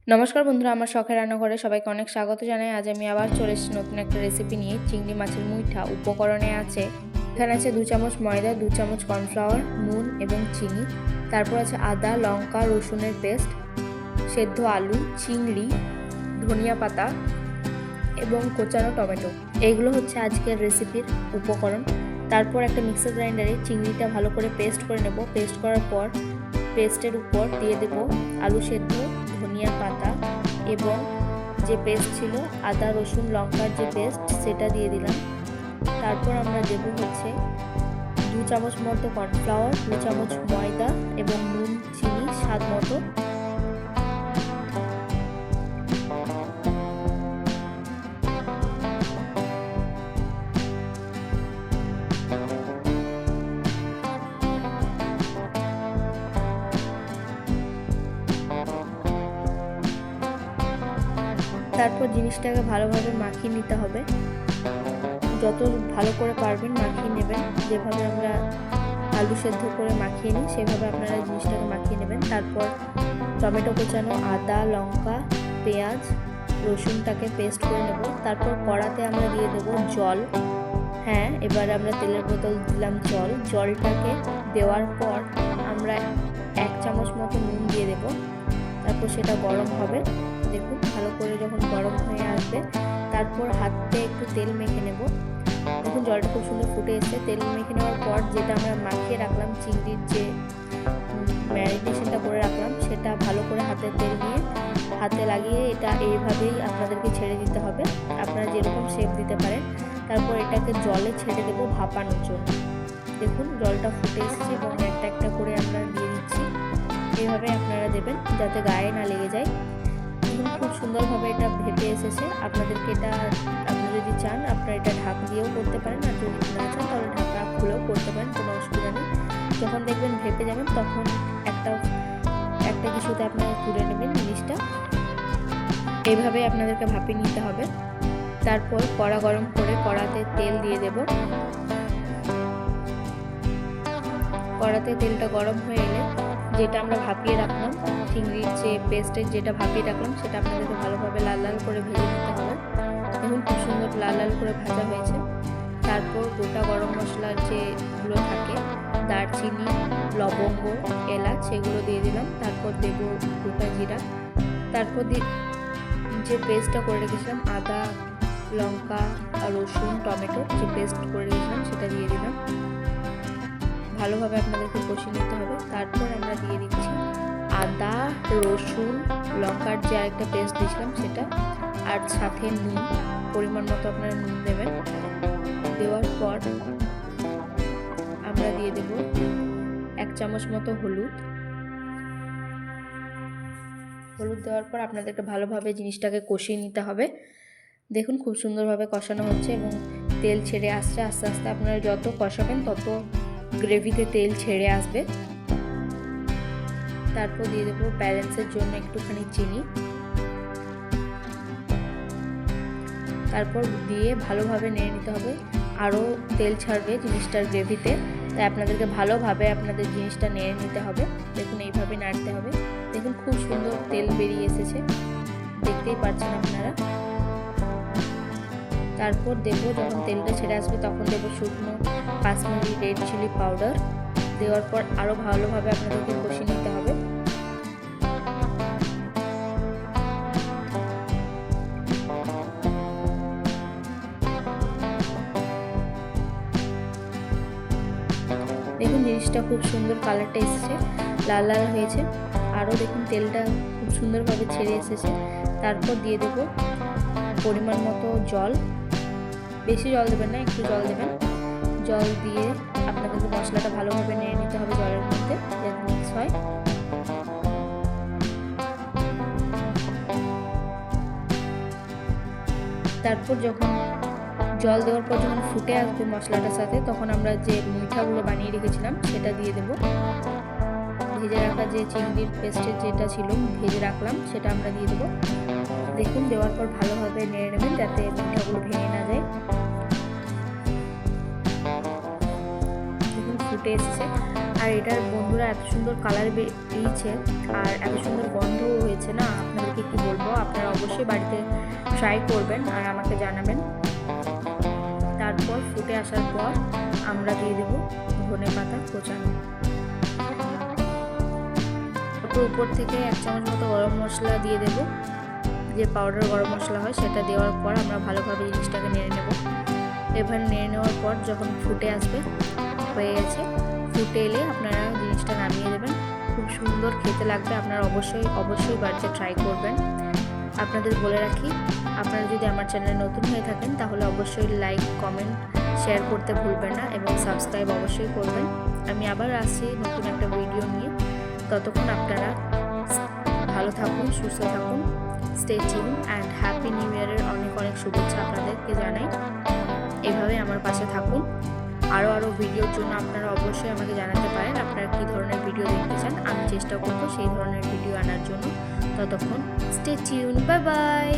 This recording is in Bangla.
নমস্কার বন্ধুরা, আমার শখের রান্নাঘরে সবাইকে অনেক স্বাগত জানাই। আজ আমি আবার চলে এসেছি নতুন একটা রেসিপি নিয়ে। চিংড়ি মাছের মুইঠা। উপকরণে আছে, এখানে আছে 2 চামচ ময়দা, 2 চামচ কর্নফ্লাওয়ার, নুন এবং চিনি। তারপর আছে আদা, লঙ্কা, রসুনের পেস্ট, সেদ্ধ আলু, চিংড়ি, ধনিয়া পাতা এবং কোচানো টমেটো। এইগুলো হচ্ছে আজকের রেসিপির উপকরণ। তারপর একটা মিক্সার গ্রাইন্ডারে চিংড়িটা ভালো করে পেস্ট করে নেব। পেস্ট করার পর পেস্টের উপর দিয়ে দেব আলু সেদ্ধ, ধনিয়া পাতা এবং যে পেস্ট ছিল আদা রসুন লঙ্কার যে পেস্ট সেটা দিয়ে দিলাম। তারপর আমরা দেব হচ্ছে 2 চামচ মতো কর্নফ্লাওয়ার, 2 চামচ ময়দা এবং নুন চিনি স্বাদ মতো। তারপর জিনিসটাকে ভালোভাবে মাখিয়ে নিতে হবে। যত ভালো করে পারবেন মাখিয়ে নেবেন। যেভাবে আমরা আলু সেদ্ধ করে মাখিয়ে নিই সেভাবে আপনারা জিনিসটাকে মাখিয়ে নেবেন। তারপর টমেটো কোচানো, আদা লঙ্কা পেঁয়াজ রসুনটাকে পেস্ট করে নেব। তারপর কড়াতে আমরা দিয়ে দেবো জল। হ্যাঁ, এবার আমরা তেলের বোতল দিলাম জলটাকে দেওয়ার পর আমরা 1 চামচ মতো নুন দিয়ে দেব। তারপর সেটা গরম হবে। দেখুন ভালো করে যখন গরম হয়ে আসবে তারপর হাতে একটু তেল মেখে নেব। দেখুন জলটা খুব সুন্দর ফুটে এসেছে। তেল মেখে নেওয়ার পর যেটা আমরা মাখিয়ে রাখলাম, চিংড়ির যে ম্যারিনেশনটা করে রাখলাম, সেটা ভালো করে হাতে তেল নিয়ে হাতে লাগিয়ে এটা এইভাবেই আপনাদেরকে ছেড়ে দিতে হবে। আপনারা যেরকম শেপ দিতে পারেন। তারপর এটাকে জলে ছেড়ে দেবো ভাপানোর জন্য। দেখুন জলটা ফুটে এসেছে এবং একটা একটা করে আমরা দিয়ে দিচ্ছি। এইভাবে আপনারা দেবেন যাতে গায়ে না লেগে যায়। খুব সুন্দরভাবে এটা ভেপে এসেছে। আপনাদেরকে এটা আপনারা যদি চান আপনারা এটা ঢাক দিয়েও করতে পারেন, আর যদি না চান তাহলে ঢাকা খুলেও করতে পারেন, কোনো অসুবিধা নেই। যখন দেখবেন ভেপে যাবেন তখন একটা কিছুতে আপনারা তুলে নেবেন জিনিসটা। এইভাবে আপনাদেরকে ভাপিয়ে নিতে হবে। তারপর কড়া গরম করে কড়াতে তেল দিয়ে দেব। কড়াতে তেলটা গরম হয়ে এলে যেটা আমরা ভাপিয়ে রাখলাম, চিংড়ির যে পেস্টের যেটা ভাপিয়ে রাখলাম সেটা আপনাদেরকে ভালোভাবে লাল লাল করে ভেজে নিতে হবে। দেখুন খুব সুন্দর লাল লাল করে ভাজা হয়েছে। তারপর গোটা গরম মশলার যেগুলো থাকে, দারচিনি লবঙ্গ এলাচ, সেগুলো দিয়ে দিলাম। তারপর দেব গোটা জিরা। তারপর যে পেস্টটা করে রেখেছিলাম আদা লঙ্কা রসুন টমেটো যে পেস্ট করে রেখেছিলাম সেটা দিয়ে দিলাম। ভালোভাবে আপনাদেরকে কষিয়ে নিতে হবে। তারপর আমরা দিয়ে দিচ্ছি আদা রসুন লঙ্কার যে আরেকটা পেস্ট দিয়েছিলাম সেটা, আর সাথে নুন পরিমাণ মতো আপনারা নুন দেবেন। দেওয়ার পর আমরা দিয়ে দেব 1 চামচ মতো হলুদ দেওয়ার পর আপনাদেরকে ভালোভাবে জিনিসটাকে কষিয়ে নিতে হবে। দেখুন খুব সুন্দরভাবে কষানো হচ্ছে এবং তেল ছেড়ে আসছে। আস্তে আস্তে আপনারা যত কষাবেন তত গ্রেভিতে তেল ছেড়ে আসবে। তারপর দিয়ে দেবো ব্যালেন্সের জন্য একটুখানি চিনি। তারপর দিয়ে ভালোভাবে নেড়ে নিতে হবে। আরও তেল ছাড়বে জিনিসটার গ্রেভিতে, তাই আপনাদেরকে ভালোভাবে আপনাদের জিনিসটা নেড়ে নিতে হবে। দেখুন এইভাবে নাড়তে হবে। দেখুন খুব সুন্দর তেল বেরিয়ে এসেছে, দেখতেই পাচ্ছেন আপনারা। তারপর দেবো, যখন তেলটা ছেড়ে আসবে তখন দেবো শুকনো কাশ্মীরি রেড চিলি পাউডার। দেওয়ার পর আরও ভালোভাবে আপনাদেরকে কষিয়ে নিতে হবে। দেখুন জিনিসটা খুব সুন্দর কালারটা এসেছে, লাল লাল হয়েছে। আরও দেখুন তেলটা খুব সুন্দরভাবে ছেড়ে এসেছে। তারপর দিয়ে দেব পরিমাণ মতো জল। বেশি জল দেবেন না, একটু জল দেবেন। জল দিয়ে আপনাদেরকে মশলাটা ভালোভাবে নেড়ে নিতে হবে জলের মধ্যে যাতে মিক্স হয়। তারপর যখন জল দেওয়ার পর যখন ফুটে আসবে মশলাটার সাথে, তখন আমরা যে মুইঠাগুলো বানিয়ে রেখেছিলাম সেটা দিয়ে দেব। ভেজে রাখা যে চিংড়ির পেস্টের যেটা ছিল ভেজে রাখলাম সেটা আমরা দিয়ে দেবো। দেখুন দেওয়ার পর ভালোভাবে নেড়ে নেবেন যাতে মুইঠাগুলো ভেঙে না যায়। দেখুন ফুটে এসেছে। আর এটার বন্ধুরা এত সুন্দর কালার বেরিয়েছে আর এত সুন্দর গন্ধও হয়েছে না, আপনাদেরকে কি বলবো। আপনারা অবশ্যই বাড়িতে ট্রাই করবেন আর আমাকে জানাবেন। তারপর ফুটে আসার পর আমরা দিয়ে দেবো ধনেপাতা কোচানো। উপর থেকে 1 চামচ মতো গরম মশলা দিয়ে দেব, যে পাউডার গরম মশলা হয় সেটা দেওয়ার পর আমরা ভালোভাবে জিনিসটাকে নেড়ে নেব। এবার নেড়ে নেওয়ার পর যখন ফুটে আসবে, হয়ে গেছে, ফুটে এলে আপনারা জিনিসটা নামিয়ে দেবেন। খুব সুন্দর খেতে লাগবে, আপনারা অবশ্যই বাড়িতে ট্রাই করবেন। আপনাদের বলে রাখি, আপনারা যদি আমার চ্যানেলে নতুন হয়ে থাকেন তাহলে অবশ্যই লাইক, কমেন্ট, শেয়ার করতে ভুলবেন না এবং সাবস্ক্রাইব অবশ্যই করবেন। আমি আবার আসছি নতুন একটা ভিডিও নিয়ে। ততক্ষণ আপনারা ভালো থাকুন, সুস্থ থাকুন। Stay tune and happy new ইয়ারের অনেক অনেক শুভেচ্ছা আপনাদেরকে জানাই। এভাবে আমার পাশে থাকুন। আরও ভিডিওর জন্য আপনারা অবশ্যই আমাকে জানাতে পারেন আপনারা কী ধরনের ভিডিও দেখতে চান। আমি চেষ্টা করব সেই ধরনের ভিডিও আনার জন্য। ততক্ষণ স্টে টিউন, বাই বাই।